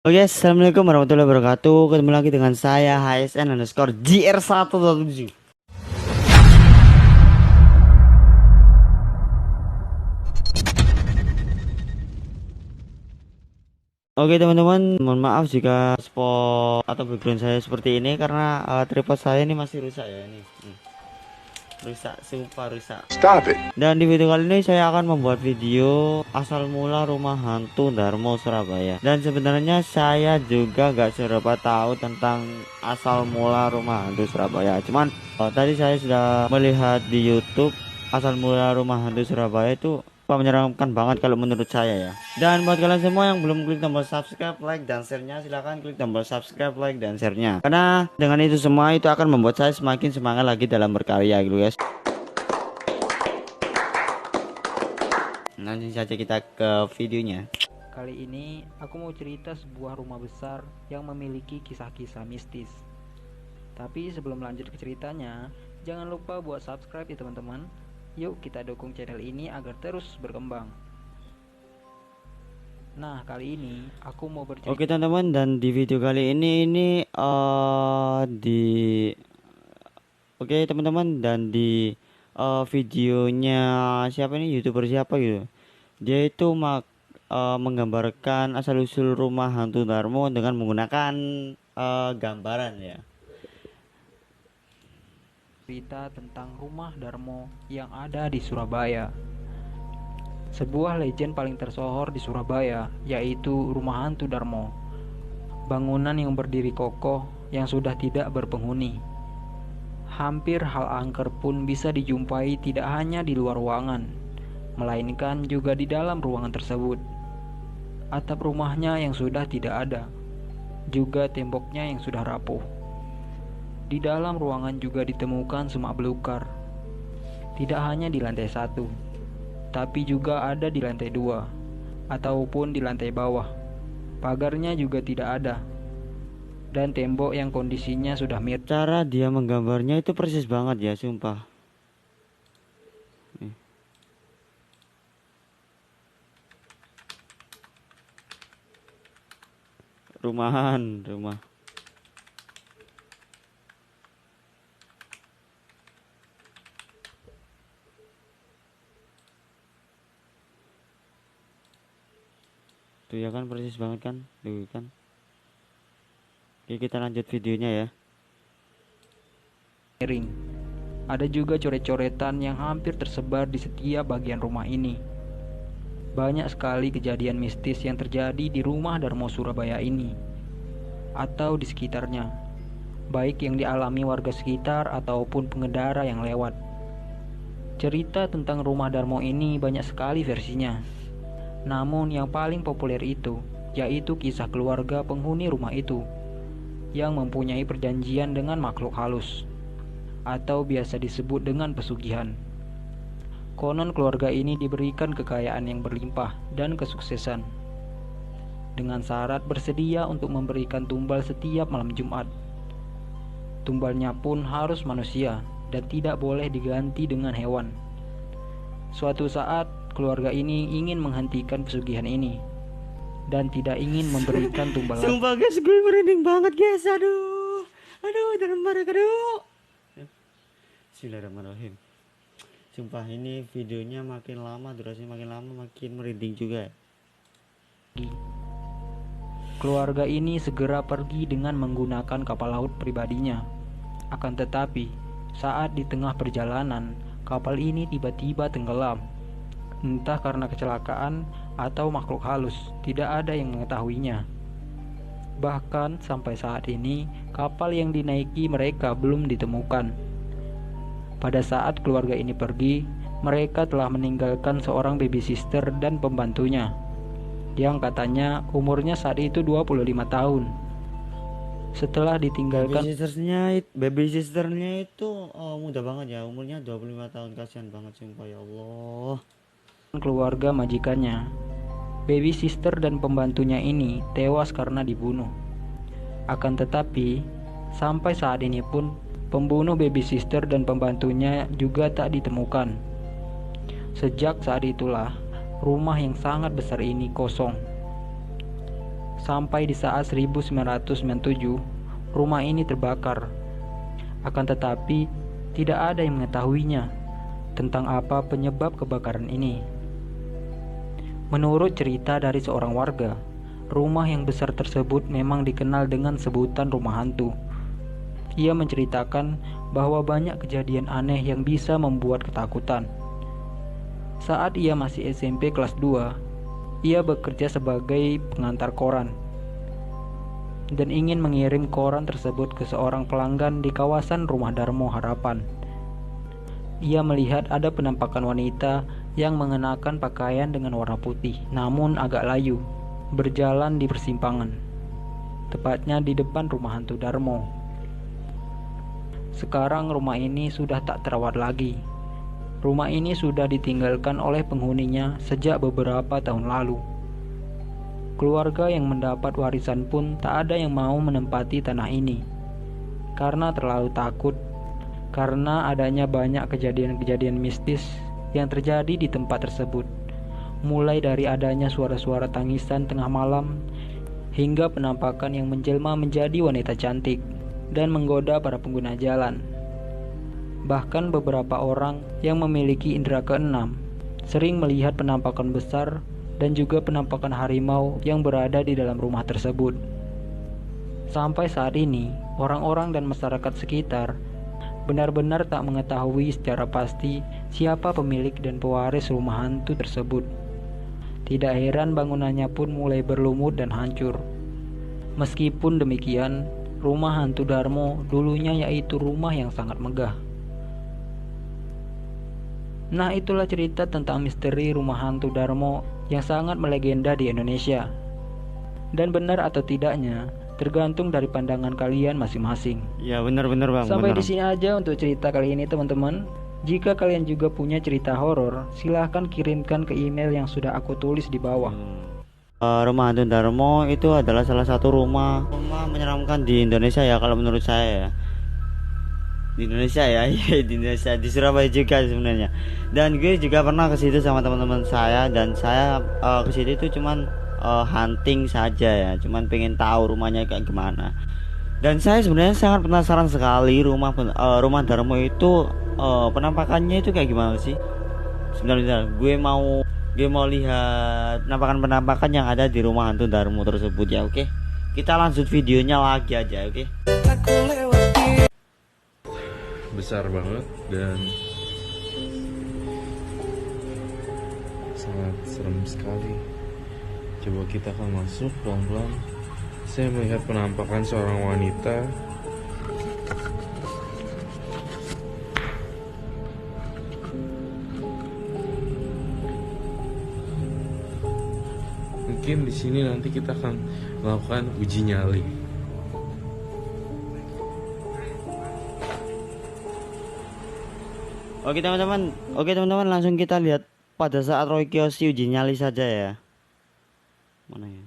Oke, assalamualaikum warahmatullahi wabarakatuh. Ketemu lagi dengan saya HSN underscore JR117. Oke teman-teman, mohon maaf jika spot atau background saya seperti ini karena tripod saya ini masih rusak ya ini. Rusak, sumpah rusak. Stop it. Dan di video kali ini saya akan membuat video asal mula rumah hantu Darmo Surabaya. Dan sebenarnya saya juga gak seberapa tahu tentang asal mula rumah hantu Surabaya. Cuman tadi saya sudah melihat di YouTube asal mula rumah hantu Surabaya itu menyeramkan banget kalau menurut saya ya. Dan buat kalian semua yang belum klik tombol subscribe, like dan share-nya, silahkan klik tombol subscribe, like dan share-nya. Karena dengan itu semua itu akan membuat saya semakin semangat lagi dalam berkarya gitu guys. Langsung saja kita ke videonya. Kali ini aku mau cerita sebuah rumah besar yang memiliki kisah-kisah mistis. Tapi sebelum lanjut ke ceritanya, jangan lupa buat subscribe ya teman-teman. Yuk kita dukung channel ini agar terus berkembang. Nah, kali ini aku mau bercerita. Oke teman-teman, dan di video kali ini Oke teman-teman, dan di videonya siapa ini, YouTuber siapa gitu. Dia itu menggambarkan asal usul rumah hantu Darmo dengan menggunakan gambaran ya. Cerita tentang rumah Darmo yang ada di Surabaya. Sebuah legend paling tersohor di Surabaya yaitu rumah hantu Darmo. Bangunan yang berdiri kokoh yang sudah tidak berpenghuni. Hampir hal angker pun bisa dijumpai tidak hanya di luar ruangan, melainkan juga di dalam ruangan tersebut. Atap rumahnya yang sudah tidak ada, juga temboknya yang sudah rapuh. Di dalam ruangan juga ditemukan semak belukar. Tidak hanya di lantai 1, tapi juga ada di lantai 2, ataupun di lantai bawah. Pagarnya juga tidak ada. Dan tembok yang kondisinya sudah mirip. Cara dia menggambarnya itu persis banget ya, sumpah. Rumah. Tuh ya kan, persis banget kan, tuh kan. Oke, kita lanjut videonya ya. Miring. Ada juga coret-coretan yang hampir tersebar di setiap bagian rumah ini. Banyak sekali kejadian mistis yang terjadi di rumah Darmo Surabaya ini atau di sekitarnya, baik yang dialami warga sekitar ataupun pengendara yang lewat. Cerita tentang rumah Darmo ini banyak sekali versinya. Namun yang paling populer itu yaitu kisah keluarga penghuni rumah itu yang mempunyai perjanjian dengan makhluk halus atau biasa disebut dengan pesugihan. Konon keluarga ini diberikan kekayaan yang berlimpah dan kesuksesan dengan syarat bersedia untuk memberikan tumbal setiap malam Jumat. Tumbalnya pun harus manusia dan tidak boleh diganti dengan hewan. Suatu saat keluarga ini ingin menghentikan pesugihan ini dan tidak ingin memberikan tumbal lagi. Sumpah guys, gue merinding banget guys. Aduh dalam barang, aduh. Bismillahirrahmanirrahim. Sumpah ini videonya makin lama, durasinya makin lama makin merinding juga. Keluarga ini segera pergi dengan menggunakan kapal laut pribadinya. Akan tetapi, saat di tengah perjalanan, kapal ini tiba-tiba tenggelam. Entah karena kecelakaan atau makhluk halus, tidak ada yang mengetahuinya. Bahkan sampai saat ini, kapal yang dinaiki mereka belum ditemukan. Pada saat keluarga ini pergi, mereka telah meninggalkan seorang baby sister dan pembantunya, yang katanya umurnya saat itu 25 tahun. Setelah ditinggalkan, baby sisternya itu muda banget ya, umurnya 25 tahun. Kasihan banget sumpah, ya Allah. keluarga majikannya, baby sister dan pembantunya ini tewas karena dibunuh. Akan tetapi, sampai saat ini pun pembunuh baby sister dan pembantunya juga tak ditemukan. Sejak saat itulah, rumah yang sangat besar ini kosong. sampai di saat 1997 rumah ini terbakar. Akan tetapi tidak ada yang mengetahuinya tentang apa penyebab kebakaran ini. Menurut cerita dari seorang warga, rumah yang besar tersebut memang dikenal dengan sebutan rumah hantu. Ia menceritakan bahwa banyak kejadian aneh yang bisa membuat ketakutan. Saat ia masih SMP kelas 2, ia bekerja sebagai pengantar koran dan ingin mengirim koran tersebut ke seorang pelanggan di kawasan Rumah Darmo Harapan. Ia melihat ada penampakan wanita yang mengenakan pakaian dengan warna putih, namun agak layu, berjalan di persimpangan, tepatnya di depan rumah hantu Darmo. Sekarang rumah ini sudah tak terawat lagi. Rumah ini sudah ditinggalkan oleh penghuninya sejak beberapa tahun lalu. Keluarga yang mendapat warisan pun tak ada yang mau menempati tanah ini, karena terlalu takut karena adanya banyak kejadian-kejadian mistis yang terjadi di tempat tersebut, mulai dari adanya suara-suara tangisan tengah malam hingga penampakan yang menjelma menjadi wanita cantik dan menggoda para pengguna jalan. Bahkan beberapa orang yang memiliki indera keenam sering melihat penampakan besar dan juga penampakan harimau yang berada di dalam rumah tersebut. Sampai saat ini, orang-orang dan masyarakat sekitar benar-benar tak mengetahui secara pasti siapa pemilik dan pewaris rumah hantu tersebut. Tidak heran bangunannya pun mulai berlumut dan hancur. Meskipun demikian, rumah hantu Darmo dulunya yaitu rumah yang sangat megah. Nah, itulah cerita tentang misteri rumah hantu Darmo yang sangat melegenda di Indonesia. Dan benar atau tidaknya tergantung dari pandangan kalian masing-masing. Ya benar-benar bang. Sampai benar. di sini aja untuk cerita kali ini teman-teman. Jika kalian juga punya cerita horor, silahkan kirimkan ke email yang sudah aku tulis di bawah. Rumah hantu Darmo itu adalah salah satu rumah menyeramkan di Indonesia ya, kalau menurut saya ya. Di Indonesia ya, iya di Indonesia, di Surabaya juga sebenarnya. Dan gue juga pernah ke situ sama teman-teman saya, dan saya ke situ itu cuman hunting saja ya, cuman pengen tahu rumahnya kayak gimana. Dan saya sebenarnya sangat penasaran sekali rumah Darmo itu penampakannya itu kayak gimana sih. Sebenarnya gue mau lihat penampakan yang ada di rumah hantu Darmo tersebut ya. Oke, kita lanjut videonya lagi aja. Oke. Besar banget dan sangat serem sekali. Coba kita akan masuk pelan-pelan. Saya melihat penampakan seorang wanita. Mungkin di sini nanti kita akan melakukan uji nyali. Oke teman-teman, langsung kita lihat pada saat Roy Kiyoshi uji nyali saja ya. Mana ya?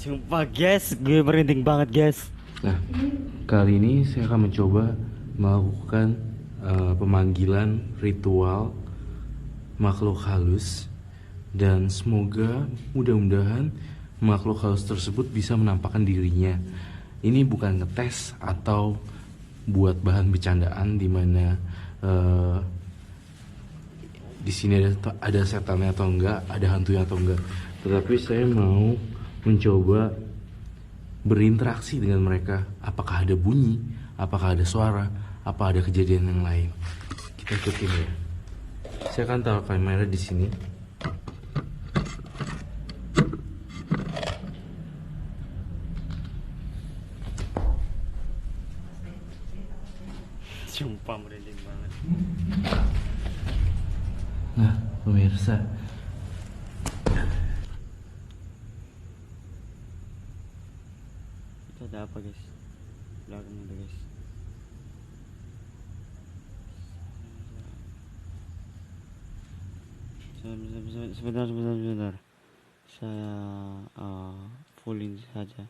Sumpah guys, gue merinding banget guys. Nah, kali ini saya akan mencoba melakukan pemanggilan ritual makhluk halus, dan semoga mudah-mudahan makhluk halus tersebut bisa menampakkan dirinya. Ini bukan ngetes atau buat bahan bercandaan di mana di sini ada setannya atau enggak, ada hantunya atau enggak. Tetapi saya mau mencoba berinteraksi dengan mereka. Apakah ada bunyi, apakah ada suara, apa ada kejadian yang lain. Kita ikutin ya. Saya akan taruh kamera di sini. Sumpah merinding banget. Nah, pemirsa, Itu ada Ada apa guys? Belakang ada guys. Sebentar. Saya fullin saja.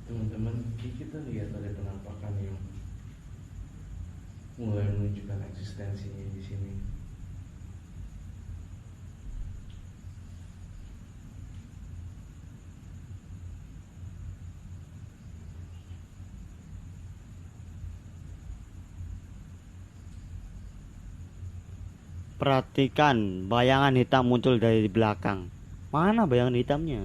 Teman-teman, kita lihat ada penampakan yang mulai menunjukkan eksistensinya di sini. Perhatikan, bayangan hitam muncul dari belakang. Mana bayangan hitamnya?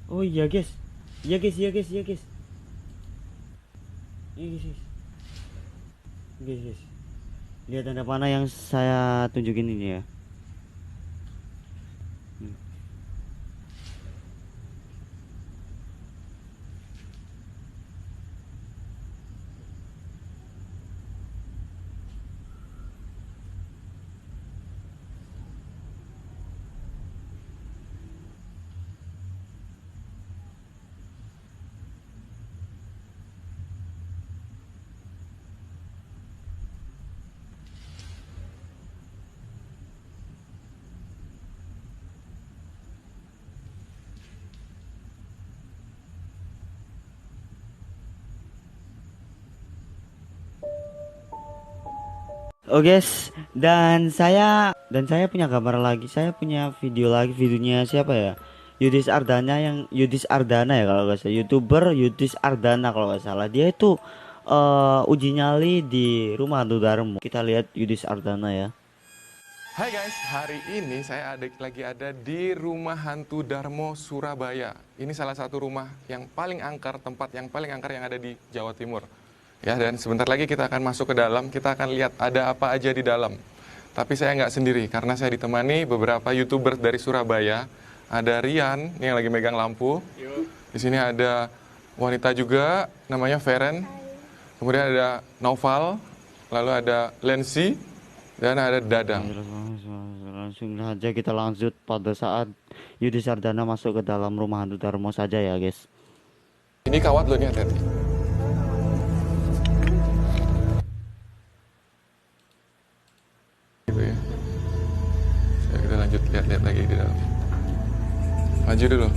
Oh iya guys. Iya guys. Iya guys. Lihat ada panah yang saya tunjukin ini ya. Oh guys, dan saya punya gambar lagi, saya punya video lagi, videonya siapa ya? Yudis Ardana ya kalau nggak salah, YouTuber Yudis Ardana kalau nggak salah. Dia itu uji nyali di rumah hantu Darmo. Kita lihat Yudis Ardana ya. Hai guys, hari ini saya lagi ada di rumah hantu Darmo Surabaya. Ini salah satu rumah yang paling angker, tempat yang paling angker yang ada di Jawa Timur. Ya, dan sebentar lagi kita akan masuk ke dalam, kita akan lihat ada apa aja di dalam. Tapi saya nggak sendiri, karena saya ditemani beberapa YouTuber dari Surabaya. Ada Rian, ini yang lagi megang lampu. Di sini ada wanita juga, namanya Feren. Kemudian ada Noval, lalu ada Lensi, dan ada Dadang. Langsung saja kita lanjut pada saat Yudis Ardana masuk ke dalam rumah hantu Darmo saja ya guys. Ini kawat loh, ini hati-hati. Gitu ya. Kita lanjut lihat-lihat lagi di dalam. Maju dulu.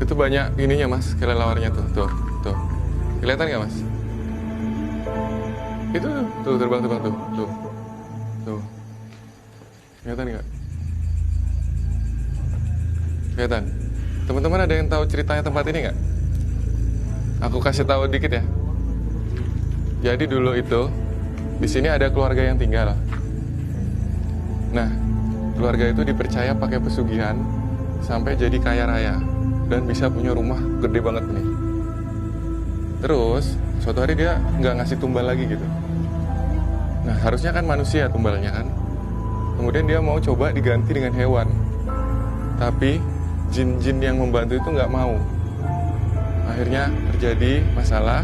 Itu banyak ininya mas, kelelawarnya tuh. Kelihatan nggak mas? Itu tuh terbang tuh. Kelihatan nggak? Kelihatan. Teman-teman ada yang tahu ceritanya tempat ini nggak? Aku kasih tahu dikit ya. Jadi dulu itu di sini ada keluarga yang tinggal. Nah, keluarga itu dipercaya pakai pesugihan sampai jadi kaya raya dan bisa punya rumah gede banget nih. Terus suatu hari dia nggak ngasih tumbal lagi gitu. Nah, harusnya kan manusia tumbalnya kan. Kemudian dia mau coba diganti dengan hewan. Tapi jin-jin yang membantu itu nggak mau. Akhirnya terjadi masalah.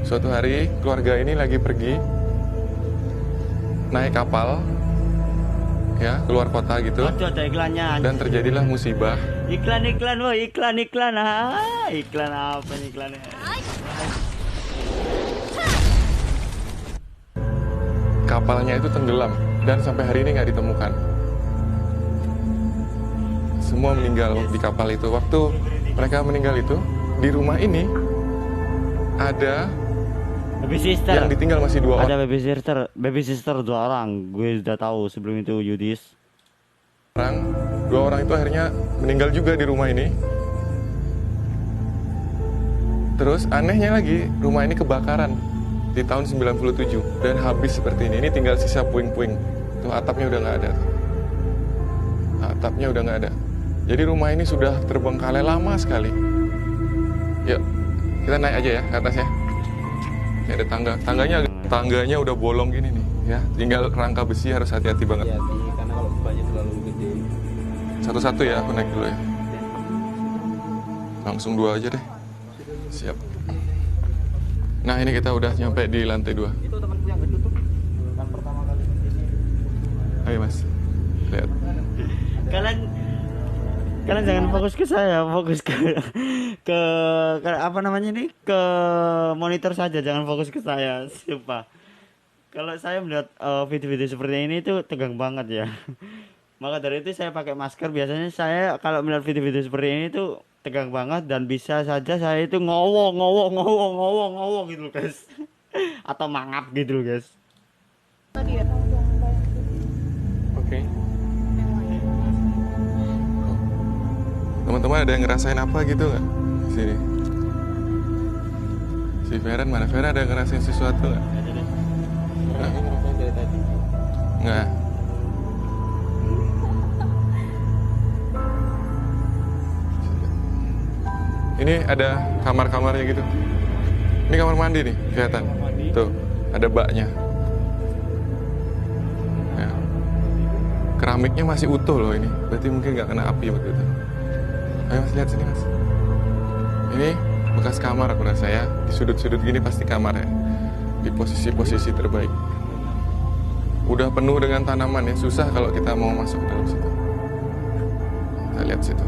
Suatu hari keluarga ini lagi pergi naik kapal ya keluar kota gitu. Aduh, ada iklannya. Dan terjadilah musibah. Iklan iklan apa nih iklannya? Kapalnya itu tenggelam dan sampai hari ini nggak ditemukan. Semua meninggal di kapal itu. Waktu mereka meninggal itu di rumah ini ada baby sister. Yang ditinggal masih 2 orang. Ada baby sister 2 orang. Gue udah tahu sebelum itu Yudis. 2 orang itu akhirnya meninggal juga di rumah ini. Terus anehnya lagi, rumah ini kebakaran di tahun 97 dan habis seperti ini. Ini tinggal sisa puing-puing. Tuh atapnya udah nggak ada. Atapnya udah nggak ada. Jadi rumah ini sudah terbengkalai lama sekali. Yuk, kita naik aja ya ke atasnya. Ini ada tangganya agak tangganya udah bolong gini nih ya. Tinggal rangka besi, harus hati-hati banget. Hati-hati karena kalau bebannya terlalu gede. Satu-satu ya, aku naik dulu ya. Langsung 2 aja deh. Siap. Nah, ini kita udah nyampe di lantai 2. Itu temanku yang gendut tuh. Kan pertama kali kesini. Ayo Mas, lihat. Kalian jangan fokus ke saya, fokus ke apa namanya ini, ke monitor saja, jangan fokus ke saya, sumpah. Kalau saya melihat video-video seperti ini tuh tegang banget ya. Maka dari itu saya pakai masker. Biasanya saya kalau melihat video-video seperti ini tuh tegang banget, dan bisa saja saya itu ngowo gitu loh, guys. Atau mangap gitu loh, guys. Oke. Teman-teman ada yang ngerasain apa gitu nggak? Sini. Si Feren mana? Feren ada yang ngerasain sesuatu nggak? Nggak. Ini ada kamar-kamarnya gitu. Ini kamar mandi nih, kelihatan. Tuh, ada baknya. Ya. Keramiknya masih utuh loh ini. Berarti mungkin nggak kena api waktu itu. Ayo Mas, lihat sini Mas. Ini bekas kamar aku rasa ya. Di sudut-sudut gini pasti kamar ya. Di posisi-posisi terbaik. Udah penuh dengan tanaman ya. Susah kalau kita mau masuk dalam situ. Kita lihat situ.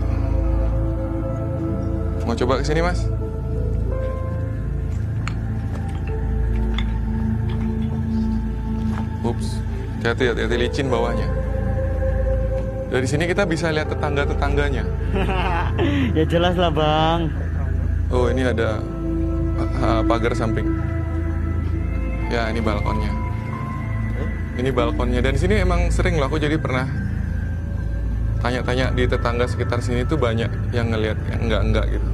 Mau coba ke sini Mas? Ups, hati-hati licin bawahnya. Dari sini kita bisa lihat tetangga-tetangganya. Ya jelas lah bang. Oh, ini ada pagar samping. Ya, ini balkonnya. Ini balkonnya. Dan sini emang sering loh, aku jadi pernah tanya-tanya di tetangga sekitar sini tuh banyak yang ngelihat yang enggak gitu.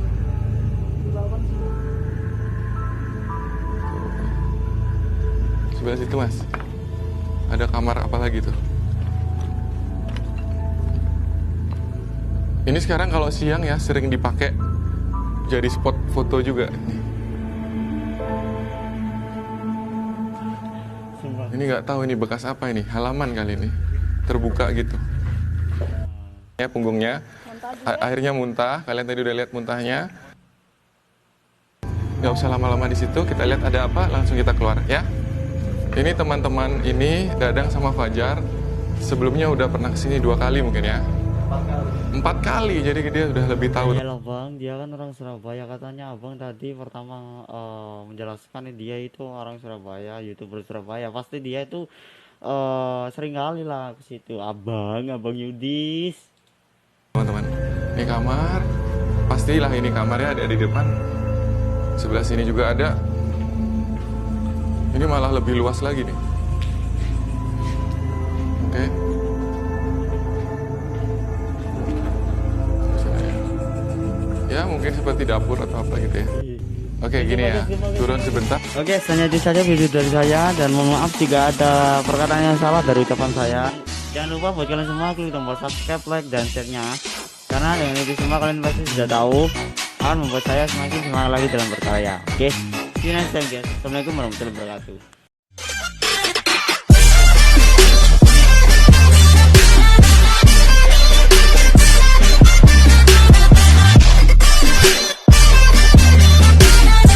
Sebelah situ Mas, ada kamar apa lagi tuh? Ini sekarang kalau siang ya sering dipakai jadi spot foto juga. Ini nggak tahu ini bekas apa ini, halaman kali ini, terbuka gitu. Ya punggungnya, airnya muntah. Kalian tadi udah lihat muntahnya. Nggak usah lama-lama di situ. Kita lihat ada apa, langsung kita keluar ya. Ini teman-teman ini Dadang sama Fajar sebelumnya udah pernah kesini 2 kali mungkin ya. 4 kali, jadi dia udah lebih tahu. Iya lah bang, dia kan orang Surabaya. Katanya abang tadi pertama menjelaskan dia itu orang Surabaya, YouTuber Surabaya. Pasti dia itu sering kali lah ke situ. Abang Yudis. Teman-teman, ini kamar. Pastilah ini kamarnya ada di depan. Sebelah sini juga ada. Ini malah lebih luas lagi nih. Oke. Ya mungkin seperti dapur atau apa gitu ya. Oke, gini ya, turun sebentar. Oke, hanya itu saja video dari saya, dan mohon maaf jika ada perkataan yang salah dari ucapan saya. Jangan lupa buat kalian semua klik tombol subscribe, like, dan share-nya, karena dengan itu semua kalian pasti sudah tahu akan membuat saya semakin semangat lagi dalam berkarya. Oke, see you next time guys. Assalamualaikum warahmatullahi wabarakatuh.